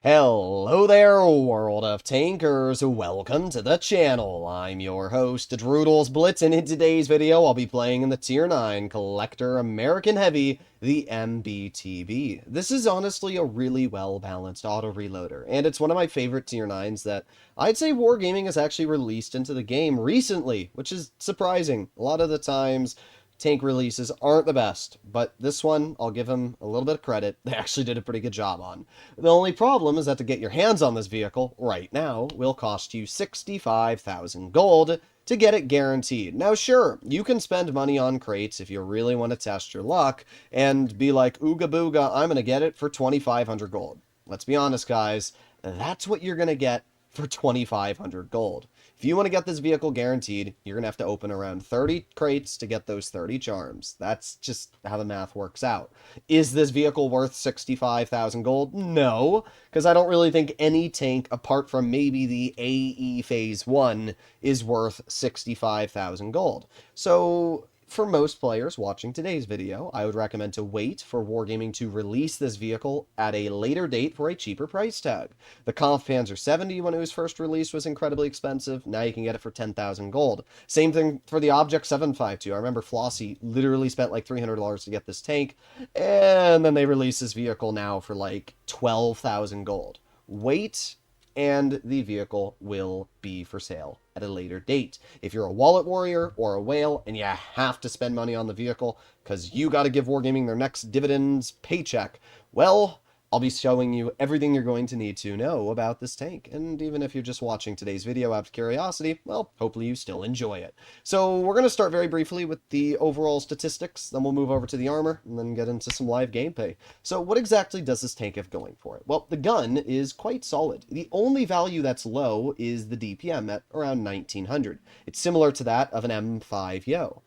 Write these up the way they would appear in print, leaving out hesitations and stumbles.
Hello there, World of Tankers. Welcome to the channel. I'm your host, Droodles Blitz, and in today's video, I'll be playing in the Tier 9 Collector American Heavy, the MBT-B. This is honestly a really well-balanced auto-reloader, and it's one of my favorite Tier 9s that I'd say Wargaming has actually released into the game recently, which is surprising. A lot of the times, tank releases aren't the best, but this one, I'll give them a little bit of credit. They actually did a pretty good job on. The only problem is that to get your hands on this vehicle right now will cost you 65,000 gold to get it guaranteed. Now, sure, you can spend money on crates if you really want to test your luck and be like, ooga booga, I'm going to get it for 2,500 gold. Let's be honest, guys, that's what you're going to get for 2,500 gold. If you want to get this vehicle guaranteed, you're going to have to open around 30 crates to get those 30 charms. That's just how the math works out. Is this vehicle worth 65,000 gold? No, because I don't really think any tank, apart from maybe the AE Phase 1, is worth 65,000 gold. So for most players watching today's video, I would recommend to wait for Wargaming to release this vehicle at a later date for a cheaper price tag. The Kampfpanzer 70, when it was first released, was incredibly expensive. Now you can get it for 10,000 gold. Same thing for the Object 752. I remember Flossie literally spent like $300 to get this tank, and then they release this vehicle now for like 12,000 gold. Wait, and the vehicle will be for sale at a later date. If you're a wallet warrior or a whale and you have to spend money on the vehicle because you got to give Wargaming their next dividends paycheck, well, I'll be showing you everything you're going to need to know about this tank. And even if you're just watching today's video out of curiosity, well, hopefully you still enjoy it. So we're going to start very briefly with the overall statistics, then we'll move over to the armor, and then get into some live gameplay. So what exactly does this tank have going for it? Well, the gun is quite solid. The only value that's low is the DPM at around 1900. It's similar to that of an M5 Yo.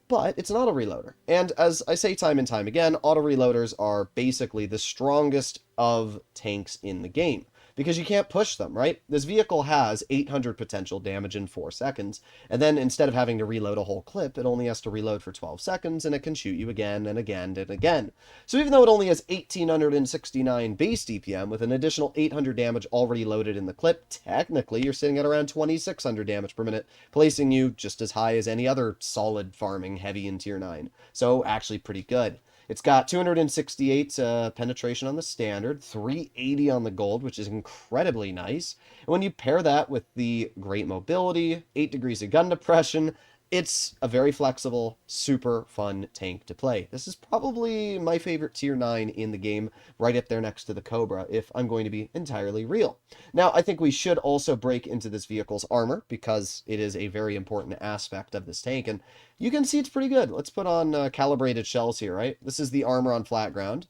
But it's an auto-reloader. And as I say time and time again, auto-reloaders are basically the strongest of tanks in the game, because you can't push them, right? This vehicle has 800 potential damage in 4 seconds, and then instead of having to reload a whole clip, it only has to reload for 12 seconds, and it can shoot you again and again and again. So even though it only has 1,869 base DPM, with an additional 800 damage already loaded in the clip, technically you're sitting at around 2,600 damage per minute, placing you just as high as any other solid farming heavy in Tier 9. So actually pretty good. It's got 268 penetration on the standard, 380 on the gold, which is incredibly nice. And when you pair that with the great mobility, 8 degrees of gun depression, it's a very flexible, super fun tank to play. This is probably my favorite Tier 9 in the game, right up there next to the Cobra, if I'm going to be entirely real. Now, I think we should also break into this vehicle's armor, because it is a very important aspect of this tank, and you can see it's pretty good. Let's put on calibrated shells here, right? This is the armor on flat ground.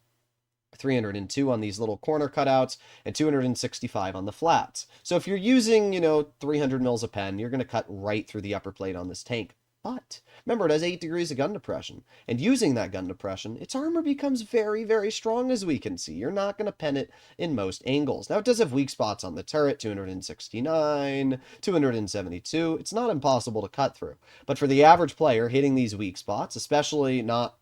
302 on these little corner cutouts, and 265 on the flats. So if you're using, 300 mils a pen, you're going to cut right through the upper plate on this tank. But remember, it has 8 degrees of gun depression, and using that gun depression, its armor becomes very, very strong, as we can see. You're not going to pen it in most angles. Now, it does have weak spots on the turret, 269, 272. It's not impossible to cut through. But for the average player, hitting these weak spots, especially not,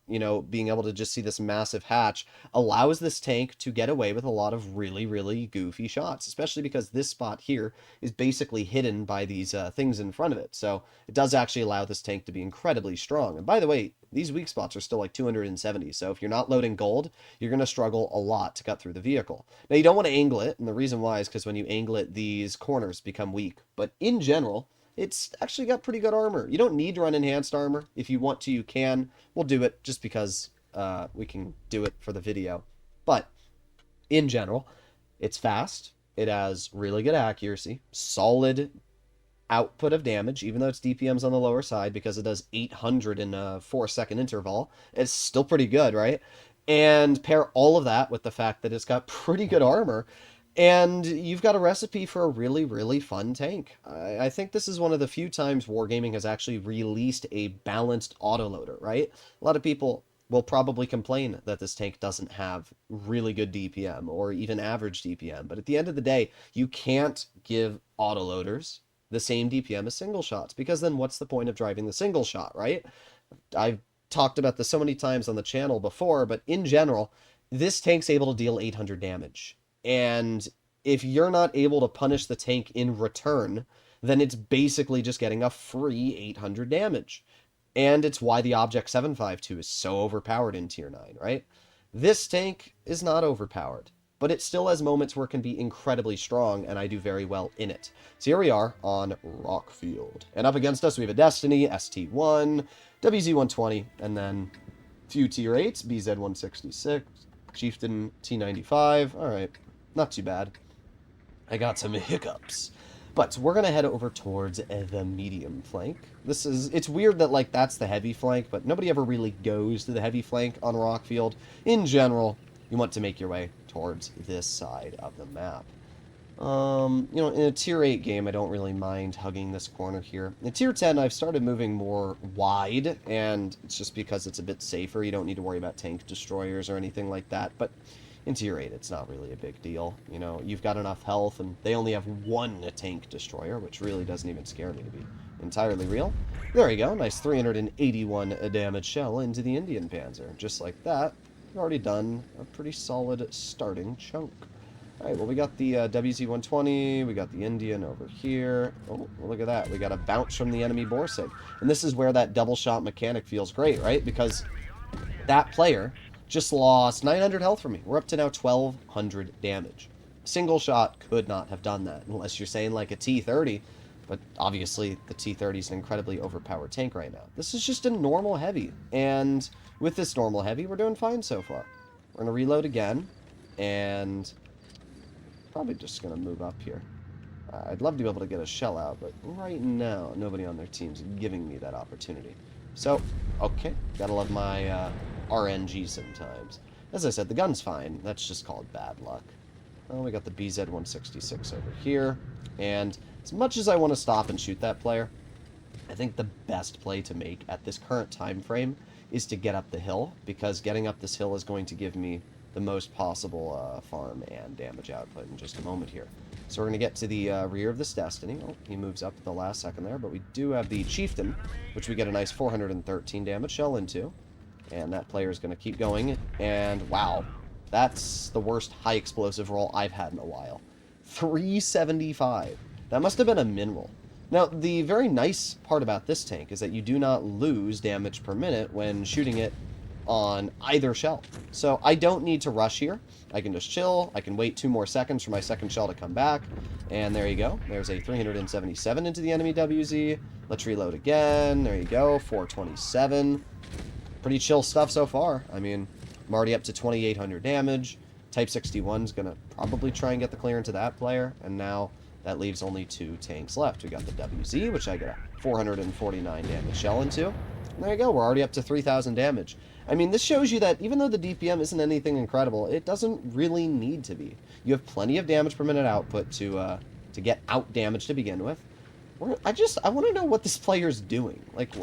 being able to just see this massive hatch, allows this tank to get away with a lot of really, really goofy shots, especially because this spot here is basically hidden by these things in front of it. So it does actually allow this tank to be incredibly strong. And by the way, these weak spots are still like 270, so if you're not loading gold, you're going to struggle a lot to cut through the vehicle. Now, you don't want to angle it, and the reason why is because when you angle it, these corners become weak. But in general, it's actually got pretty good armor. You don't need to run enhanced armor. If you want to, you can. We'll do it just because we can do it for the video. But in general, it's fast. It has really good accuracy, solid output of damage, even though its DPM's on the lower side, because it does 800 in a 4-second interval. It's still pretty good, right? And pair all of that with the fact that it's got pretty good armor, and you've got a recipe for a really, really fun tank. I think this is one of the few times Wargaming has actually released a balanced autoloader, right? A lot of people will probably complain that this tank doesn't have really good DPM or even average DPM, but at the end of the day, you can't give autoloaders the same DPM as single shots, because then what's the point of driving the single shot, right? I've talked about this so many times on the channel before, but in general, this tank's able to deal 800 damage. And if you're not able to punish the tank in return, then it's basically just getting a free 800 damage. And it's why the Object 752 is so overpowered in Tier 9, right? This tank is not overpowered, but it still has moments where it can be incredibly strong, and I do very well in it. So here we are on Rockfield. And up against us, we have a Destiny, ST1, WZ-120, and then a few Tier 8s, BZ-166, Chieftain T-95. All right, not too bad. I got some hiccups. But we're going to head over towards the medium flank. It's weird that, like, that's the heavy flank, but nobody ever really goes to the heavy flank on Rockfield. In general, you want to make your way towards this side of the map. You know, in a Tier 8 game, I don't really mind hugging this corner here. In Tier 10, I've started moving more wide, and it's just because it's a bit safer. You don't need to worry about tank destroyers or anything like that, but in Tier 8, it's not really a big deal. You know, you've got enough health, and they only have one tank destroyer, which really doesn't even scare me to be entirely real. There you go, nice 381 damage shell into the Indian Panzer. Just like that, we've already done a pretty solid starting chunk. Alright, well, we got the WZ-120, we got the Indian over here. Oh, well, look at that. We got a bounce from the enemy Borsig. And this is where that double shot mechanic feels great, right? Because that player just lost 900 health from me. We're up to now 1,200 damage. A single shot could not have done that, unless you're saying like a T-30, but obviously the T-30 is an incredibly overpowered tank right now. This is just a normal heavy, and with this normal heavy, we're doing fine so far. We're going to reload again, and probably just going to move up here. I'd love to be able to get a shell out, but right now, nobody on their team's giving me that opportunity. So, okay, gotta love my RNG sometimes. As I said, the gun's fine. That's just called bad luck. Well, we got the BZ-166 over here. And as much as I want to stop and shoot that player, I think the best play to make at this current time frame is to get up the hill, because getting up this hill is going to give me the most possible farm and damage output in just a moment here. So we're going to get to the rear of this Destiny. Oh, he moves up at the last second there, but we do have the Chieftain, which we get a nice 413 damage shell into. And that player is going to keep going, and wow, that's the worst high explosive roll I've had in a while. 375. That must have been a mineral. Now, the very nice part about this tank is that you do not lose damage per minute when shooting it on either shell. So I don't need to rush here. I can just chill. I can wait 2 more seconds for my second shell to come back. And there you go. There's a 377 into the enemy WZ. Let's reload again. There you go. 427. Pretty chill stuff so far. I mean, I'm already up to 2,800 damage. Type 61's going to probably try and get the clear into that player. And now that leaves only 2 tanks left. We got the WZ, which I get a 449 damage shell into. And there you go. We're already up to 3,000 damage. I mean, this shows you that even though the DPM isn't anything incredible, it doesn't really need to be. You have plenty of damage per minute output to get out damage to begin with. I want to know what this player's doing. Like,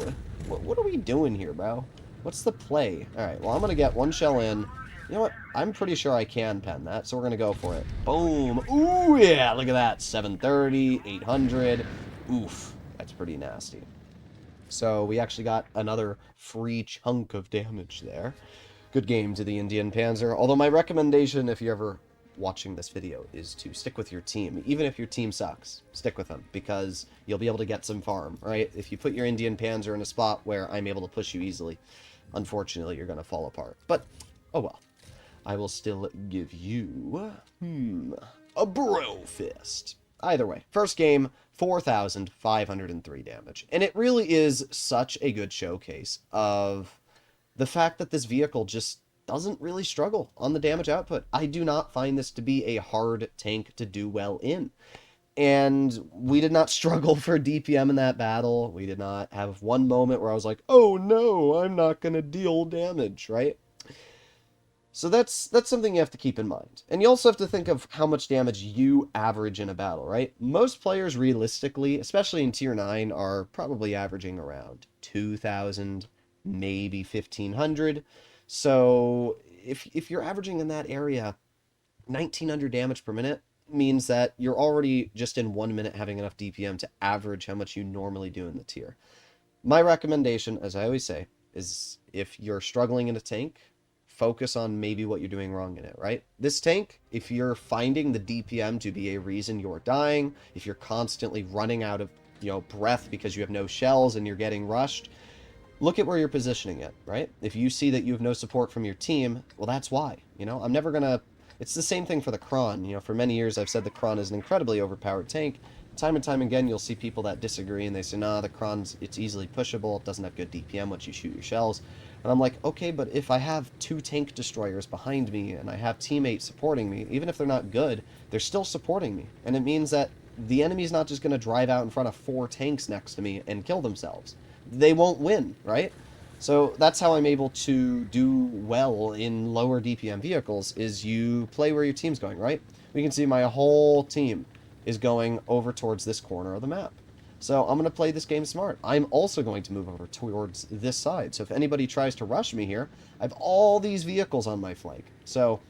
what are we doing here, bro? What's the play? All right, well, I'm going to get 1 shell in. You know what? I'm pretty sure I can pen that, so we're going to go for it. Boom. Ooh, yeah, look at that. 730, 800. Oof, that's pretty nasty. So we actually got another free chunk of damage there. Good game to the Indian Panzer. Although my recommendation, if you're ever watching this video, is to stick with your team. Even if your team sucks, stick with them, because you'll be able to get some farm, right? If you put your Indian Panzer in a spot where I'm able to push you easily, unfortunately, you're going to fall apart. But, oh well. I will still give you, a bro fist. Either way, first game, 4,503 damage. And it really is such a good showcase of the fact that this vehicle just doesn't really struggle on the damage output. I do not find this to be a hard tank to do well in. And we did not struggle for DPM in that battle. We did not have one moment where I was like, oh no, I'm not going to deal damage, right? So that's something you have to keep in mind. And you also have to think of how much damage you average in a battle, right? Most players realistically, especially in Tier 9, are probably averaging around 2,000, maybe 1,500. So if you're averaging in that area, 1,900 damage per minute means that you're already just in 1 minute having enough DPM to average how much you normally do in the tier. My recommendation, as I always say, is if you're struggling in a tank, focus on maybe what you're doing wrong in it, right? This tank, if you're finding the DPM to be a reason you're dying, if you're constantly running out of, breath because you have no shells and you're getting rushed, look at where you're positioning it, right? If you see that you have no support from your team, well, that's why. I'm never going to... It's the same thing for the Kron. For many years I've said the Kron is an incredibly overpowered tank. Time and time again, you'll see people that disagree, and they say, nah, the Kron's, it's easily pushable, it doesn't have good DPM once you shoot your shells. And I'm like, okay, but if I have 2 tank destroyers behind me, and I have teammates supporting me, even if they're not good, they're still supporting me. And it means that the enemy's not just going to drive out in front of 4 tanks next to me and kill themselves. They won't win, right? So that's how I'm able to do well in lower DPM vehicles, is you play where your team's going, right? We can see my whole team is going over towards this corner of the map. So I'm going to play this game smart. I'm also going to move over towards this side. So if anybody tries to rush me here, I have all these vehicles on my flank. So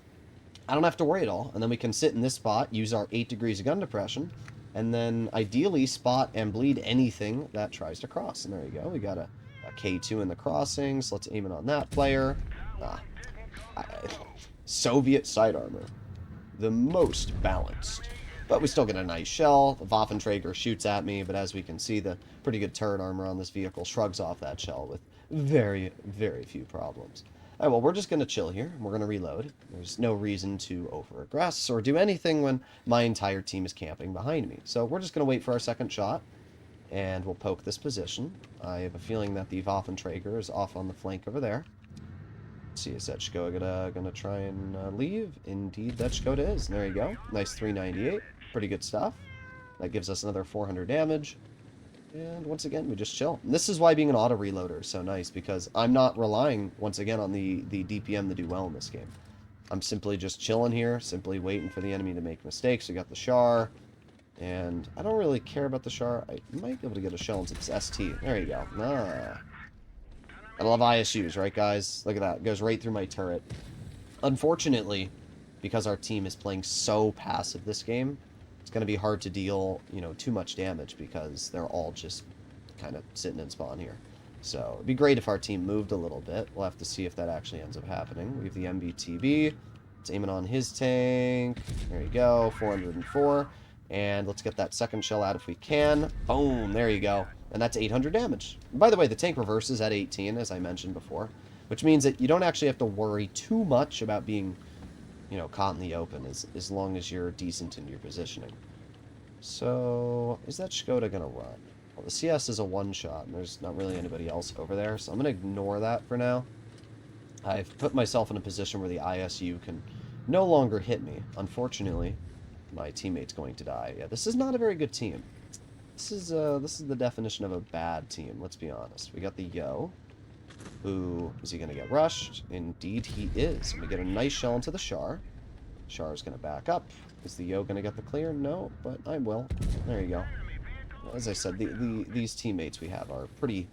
I don't have to worry at all. And then we can sit in this spot, use our 8 degrees of gun depression, and then ideally spot and bleed anything that tries to cross. And there you go. We got a K2 in the crossings. Let's aim it on that player. Soviet side armor. The most balanced. But we still get a nice shell. The Waffenträger shoots at me, but as we can see, the pretty good turret armor on this vehicle shrugs off that shell with very, very few problems. Alright, well, we're just going to chill here. We're going to reload. There's no reason to over-aggress or do anything when my entire team is camping behind me. So we're just going to wait for our second shot, and we'll poke this position. I have a feeling that the Waffenträger is off on the flank over there. Let's see, is that Skoda gonna try and leave? Indeed, that Skoda is. There you go. Nice 398. Pretty good stuff. That gives us another 400 damage. And once again, we just chill. And this is why being an auto-reloader is so nice, because I'm not relying, once again, on the DPM to do well in this game. I'm simply just chilling here, simply waiting for the enemy to make mistakes. We got the Char, and I don't really care about the Char. I might be able to get a shell into this ST. There you go. I love ISUs, right, guys? Look at that. It goes right through my turret. Unfortunately, because our team is playing so passive this game, it's going to be hard to deal, too much damage because they're all just kind of sitting in spawn here. So it'd be great if our team moved a little bit. We'll have to see if that actually ends up happening. We have the MBT-B. Let's aim it on his tank. There you go. 404. And let's get that second shell out if we can. Boom. There you go. And that's 800 damage. And by the way, the tank reverses at 18, as I mentioned before, which means that you don't actually have to worry too much about being, caught in the open as long as you're decent in your positioning. So, is that Skoda going to run? Well, the CS is a one-shot, and there's not really anybody else over there, so I'm going to ignore that for now. I've put myself in a position where the ISU can no longer hit me. Unfortunately, my teammate's going to die. Yeah, this is not a very good team. This is the definition of a bad team, let's be honest. We got the Yo. Who, is he going to get rushed? Indeed he is. And we get a nice shell into the Char. Char's going to back up. Is the Yo going to get the clear? No, but I will. There you go. As I said, these teammates we have are pretty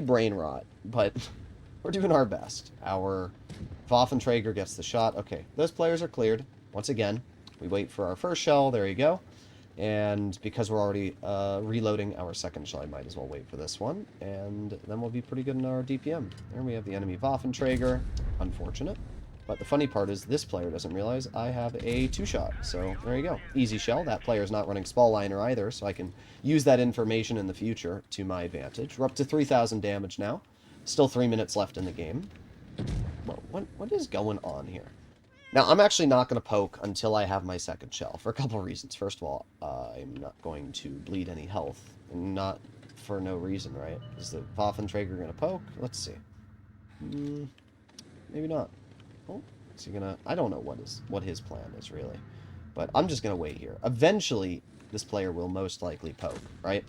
brain rot, but we're doing our best. Our Waffenträger gets the shot. Okay, those players are cleared. Once again, we wait for our first shell. There you go. And because we're already reloading our second shell, I might as well wait for this one. And then we'll be pretty good in our DPM. There we have the enemy Waffenträger. Unfortunate. But the funny part is this player doesn't realize I have a 2-shot. So there you go. Easy shell. That player's not running Spall Liner either, so I can use that information in the future to my advantage. We're up to 3,000 damage now. Still 3 minutes left in the game. Well, what is going on here? Now, I'm actually not going to poke until I have my second shell, for a couple of reasons. First of all, I'm not going to bleed any health, and not for no reason, right? Is the Waffenträger going to poke? Let's see. Maybe not. Oh, is he going to... I don't know what his plan is, really. But I'm just going to wait here. Eventually, this player will most likely poke, right?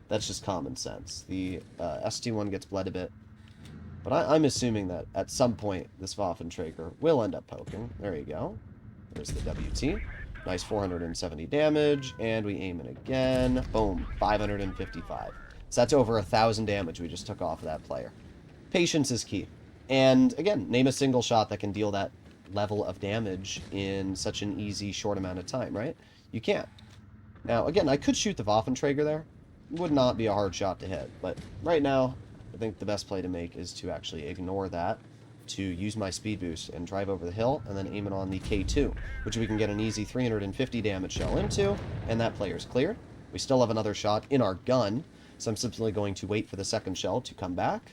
That's just common sense. The ST1 gets bled a bit. But I'm assuming that at some point, this Waffenträger will end up poking. There you go. There's the WT. Nice 470 damage. And we aim it again. Boom. 555. So that's over 1,000 damage we just took off of that player. Patience is key. And again, name a single shot that can deal that level of damage in such an easy, short amount of time, right? You can't. Now, again, I could shoot the Waffenträger there. Would not be a hard shot to hit. But right now, I think the best play to make is to actually ignore that to use my speed boost and drive over the hill and then aim it on the K2, which we can get an easy 350 damage shell into, and that player's cleared. We still have another shot in our gun, so I'm simply going to wait for the second shell to come back,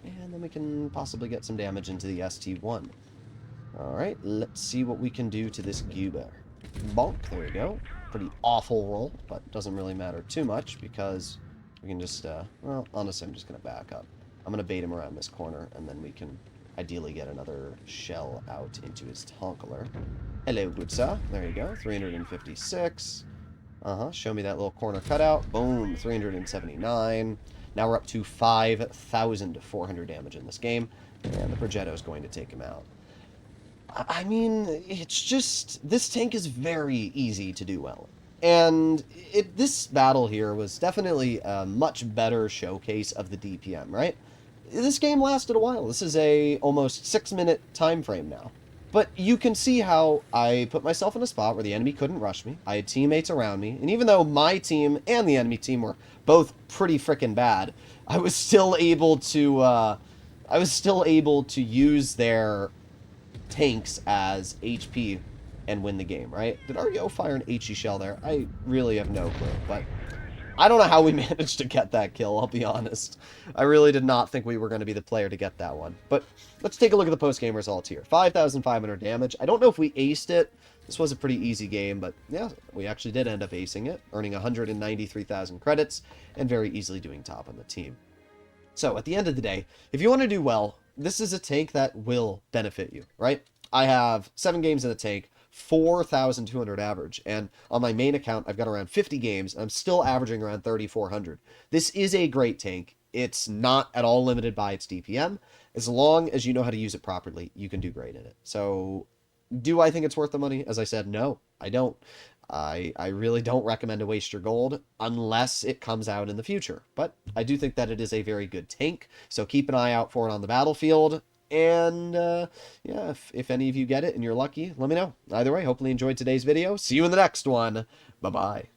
and then we can possibly get some damage into the ST1. Alright, let's see what we can do to this goober. Bonk, there we go. Pretty awful roll, but doesn't really matter too much because we can just, well, honestly, I'm just going to back up. I'm going to bait him around this corner, and then we can ideally get another shell out into his tonkler. Hello, good sir. There you go, 356. Show me that little corner cutout. Boom, 379. Now we're up to 5,400 damage in this game, and the Progetto is going to take him out. I mean, it's just, this tank is very easy to do well. And this battle here was definitely a much better showcase of the DPM, right? This game lasted a while. This is a almost 6-minute time frame now. But you can see how I put myself in a spot where the enemy couldn't rush me. I had teammates around me. And even though my team and the enemy team were both pretty freaking bad, I was still able to use their tanks as HP and win the game, right? Did RGO fire an HE shell there? I really have no clue, but I don't know how we managed to get that kill, I'll be honest. I really did not think we were going to be the player to get that one. But let's take a look at the post-game results here. 5,500 damage. I don't know if we aced it. This was a pretty easy game, but yeah, we actually did end up acing it, earning 193,000 credits, and very easily doing top on the team. So, at the end of the day, if you want to do well, this is a tank that will benefit you, right? I have 7 games in the tank, 4,200 average, and on my main account, I've got around 50 games, and I'm still averaging around 3,400. This is a great tank. It's not at all limited by its DPM. As long as you know how to use it properly, you can do great in it. So, do I think it's worth the money? As I said, no, I don't. I really don't recommend to waste your gold unless it comes out in the future. But I do think that it is a very good tank, so keep an eye out for it on the battlefield. And, yeah, if any of you get it and you're lucky, let me know. Either way, hopefully you enjoyed today's video. See you in the next one. Bye-bye.